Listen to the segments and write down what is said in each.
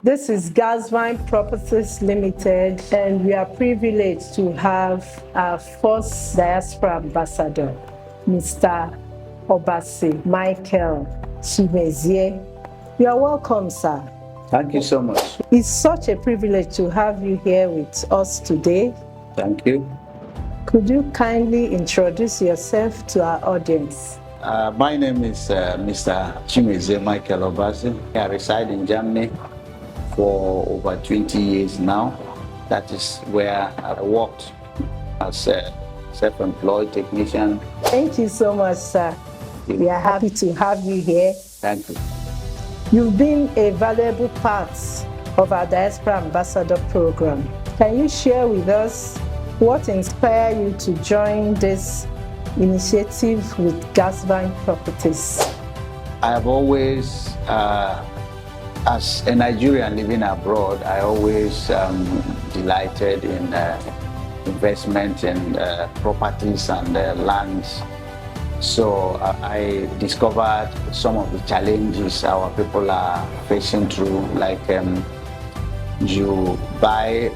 This is Gasvine Properties Limited, and we are privileged to have our first Diaspora Ambassador, Mr. Obasi Michael Chimezie. You are welcome, sir. Thank you so much. It's such a privilege to have you here with us today. Thank you. Could you kindly introduce yourself to our audience? My name is Mr. Chimezie Michael Obasi. I reside in Germany for over 20 years now. That is where I worked as a self-employed technician. Thank you so much, sir. We are happy to have you here. Thank you. You've been a valuable part of our Diaspora Ambassador program. Can you share with us what inspired you to join this initiative with Gasvine Properties? I have always, as a Nigerian living abroad, I always delighted in investment in properties and lands. So I discovered some of the challenges our people are facing through, like you buy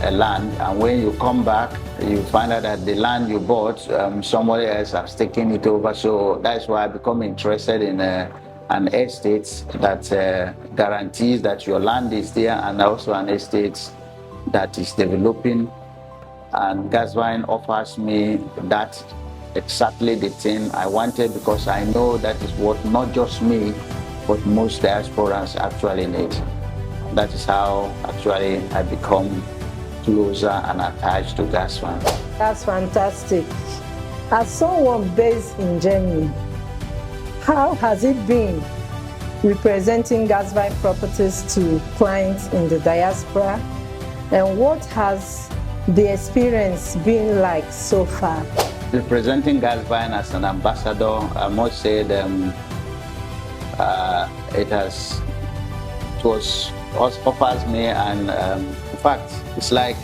a land, and when you come back, you find out that the land you bought, somebody else has taken it over. So that's why I become interested in an estate that guarantees that your land is there, and also an estate that is developing. And Gasvine offers me that exactly the thing I wanted, because I know that is what not just me, but most diasporans actually need. That is how actually I become closer and attached to Gasvine. That's fantastic. As someone based in Germany, how has it been representing Gasvine Properties to clients in the diaspora? And what has the experience been like so far? Representing Gasvine as an ambassador, I must say offers me, and in fact, it's like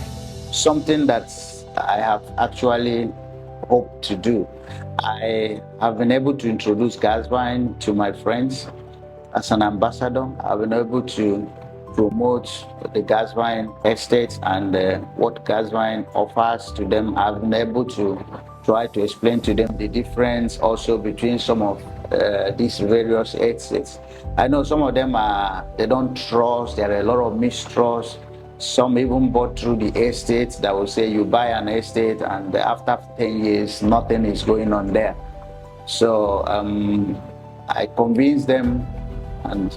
something that I have actually hoped to do. I have been able to introduce Gasvine to my friends as an ambassador. I've been able to promote the Gasvine estate and what Gasvine offers to them. I've been able to try to explain to them the difference also between some of these various estates. I know some of them they don't trust. There are a lot of mistrust. Some even bought through the estates that will say you buy an estate and after 10 years nothing is going on there. So I convinced them, and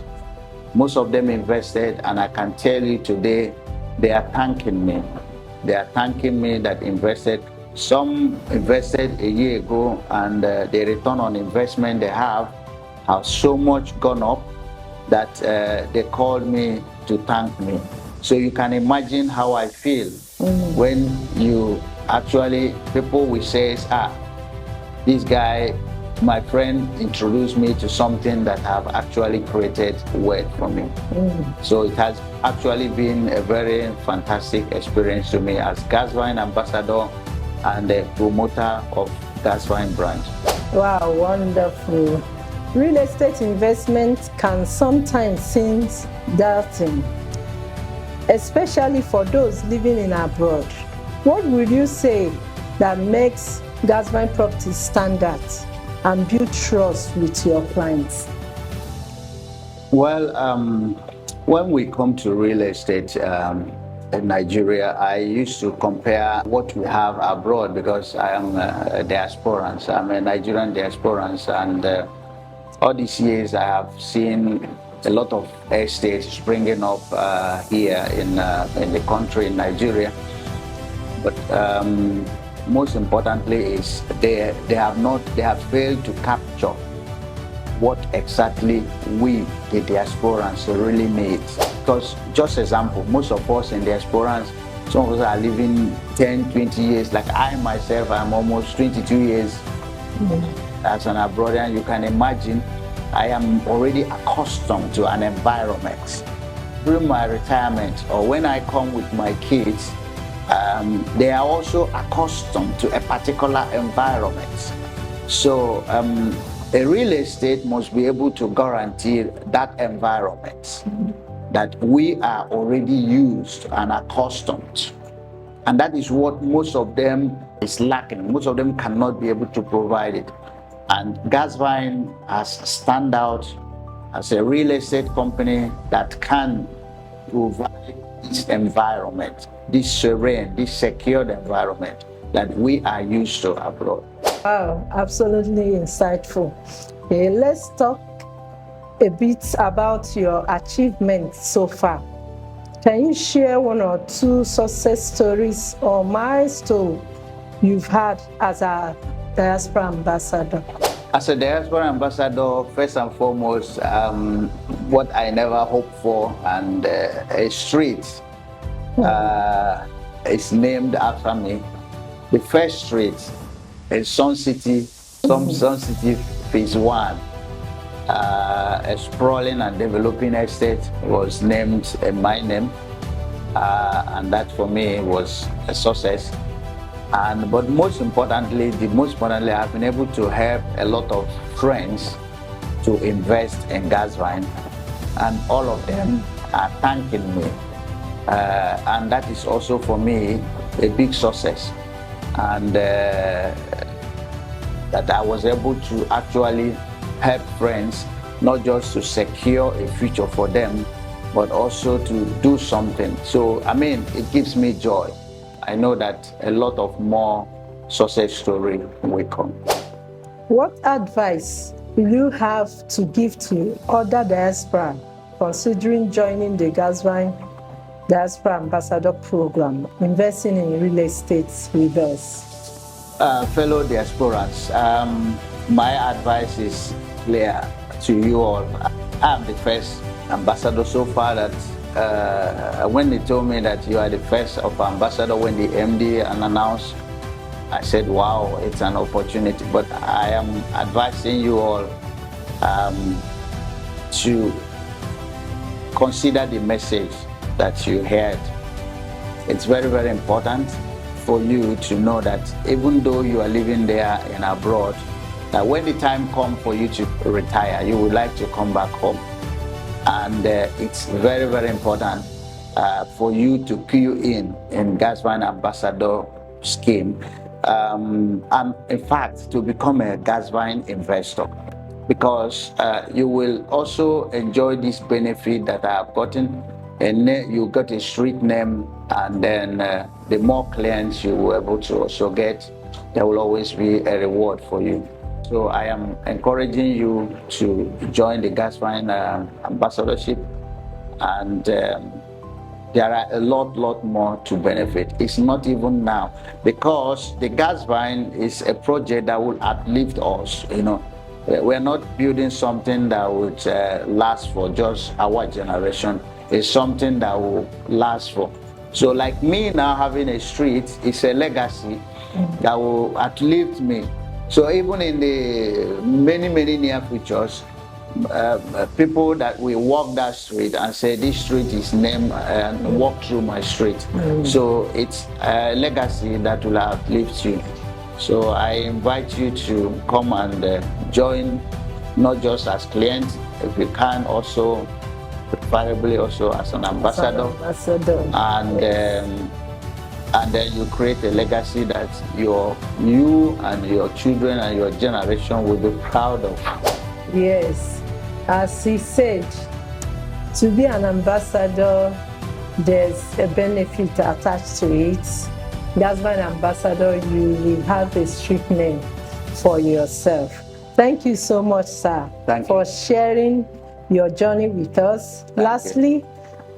most of them invested, and I can tell you today they are thanking me. They are thanking me that invested. Some invested a year ago, and the return on investment they have so much gone up that they called me to thank me. So you can imagine how I feel when you actually, people will say, this guy, my friend, introduced me to something that have actually created wealth for me. So it has actually been a very fantastic experience to me as Gasvine ambassador and the promoter of Gasvine branch. Wow, wonderful. Real estate investment can sometimes seem daunting, especially for those living in abroad. What would you say that makes Gasvine Properties stand out and build trust with your clients? Well, when we come to real estate in Nigeria, I used to compare what we have abroad, because I am a diasporan. So I'm a Nigerian diasporan, and all these years I have seen a lot of estates springing up here in the country, in Nigeria. But most importantly is they have failed to capture what exactly we, the diasporans, really need. Because, just example, most of us in diasporans, some of us are living 10, 20 years. Like I myself, I'm almost 22 years as an abroadian. You can imagine, I am already accustomed to an environment. During my retirement, or when I come with my kids, they are also accustomed to a particular environment. So a real estate must be able to guarantee that environment. that we are already used and accustomed. And that is what most of them is lacking. Most of them cannot be able to provide it. And Gasvine has stand out as a real estate company that can provide this environment, this serene, this secured environment that we are used to abroad. Wow, absolutely insightful. Okay, let's talk a bit about your achievements so far. Can you share one or two success stories or milestones you've had as a Diaspora ambassador? As a Diaspora ambassador, first and foremost, what I never hoped for, and a street is named after me. The first street is Sun City Phase 1. A sprawling and developing estate was named in my name, and that for me was a success. But most importantly, I've been able to help a lot of friends to invest in Gasvine, and all of them are thanking me, and that is also for me a big success, and that I was able to actually help friends not just to secure a future for them, but also to do something. So I mean, it gives me joy. I know that a lot of more success story will come. What advice will you have to give to other diaspora considering joining the Gasvine Diaspora Ambassador Program, investing in real estate with us? Fellow diasporans, my advice is clear to you all. I'm the first ambassador so far that when they told me that you are the first of ambassador, when the MD announced, I said, wow, it's an opportunity. But I am advising you all to consider the message that you heard. It's very, very important for you to know that even though you are living there in abroad, that when the time comes for you to retire, you would like to come back home. And it's very, very important for you to queue in Gasvine Ambassador scheme, and in fact to become a Gasvine investor, because you will also enjoy this benefit that I have gotten, and you got a street name, and then the more clients you will be able to also get, there will always be a reward for you. So I am encouraging you to join the Gasvine ambassadorship, and there are a lot more to benefit. It's not even now, because the Gasvine is a project that will uplift us. You know, we're not building something that would last for just our generation. It's something that will last for. So like me now having a street is a legacy that will uplift me. So even in the many near futures, people that will walk that street and say this street is named and walk through my street. So it's a legacy that will uplift you. So I invite you to come and join, not just as client, if you can also, preferably also as an ambassador. And then you create a legacy that you and your children and your generation will be proud of. Yes, as he said, to be an ambassador, there's a benefit attached to it. Gasvine ambassador, you will have a street name for yourself. Thank you so much, sir, for sharing your journey with us. Lastly,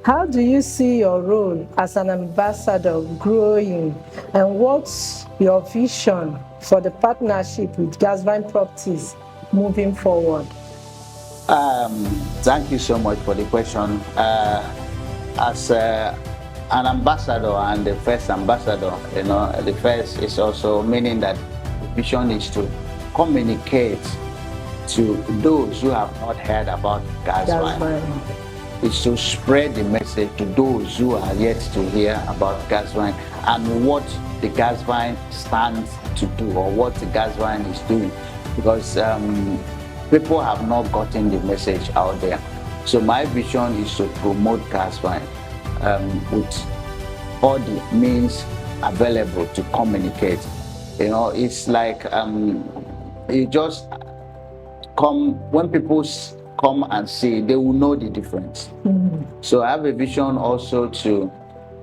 how do you see your role as an ambassador growing, and what's your vision for the partnership with Gasvine Properties moving forward? Thank you so much for the question. As an ambassador and the first ambassador, you know, the first is also meaning that the vision is to communicate to those who have not heard about Gasvine. Is to spread the message to those who are yet to hear about Gasvine and what the Gasvine stands to do, or what the Gasvine is doing, because people have not gotten the message out there. So my vision is to promote Gasvine with all the means available to communicate. It's like you just come, when people come and see, they will know the difference. So I have a vision also to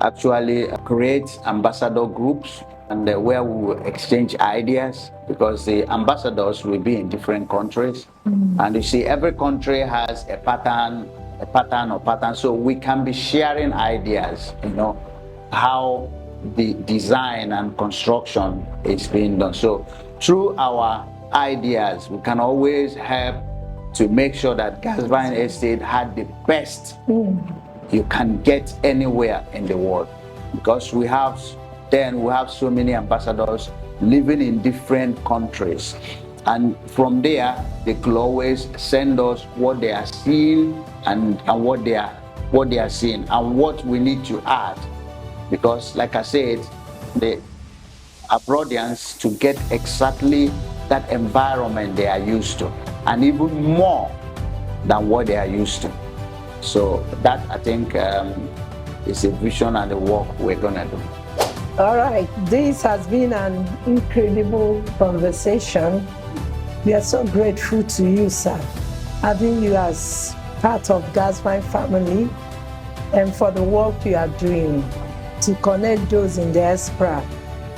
actually create ambassador groups, and where we will exchange ideas, because the ambassadors will be in different countries. And you see, every country has a pattern, so we can be sharing ideas, how the design and construction is being done. So through our ideas, we can always help to make sure that Gasvine Estate had the best you can get anywhere in the world, because we have so many ambassadors living in different countries, and from there they could always send us what they are seeing and what they are seeing and what we need to add, because like I said, the Abroadians to get exactly that environment they are used to, and even more than what they are used to. So that, I think, is a vision and the work we're gonna do. All right, this has been an incredible conversation. We are so grateful to you, sir, having you as part of Gasvine family, and for the work you are doing to connect those in Diaspora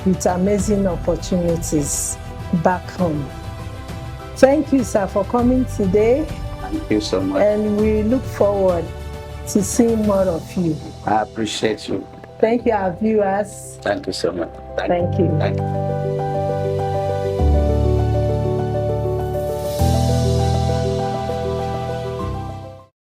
with amazing opportunities back home. Thank you, sir, for coming today. Thank you so much. And we look forward to seeing more of you. I appreciate you. Thank you, our viewers. Thank you so much. Thank you. Thank you.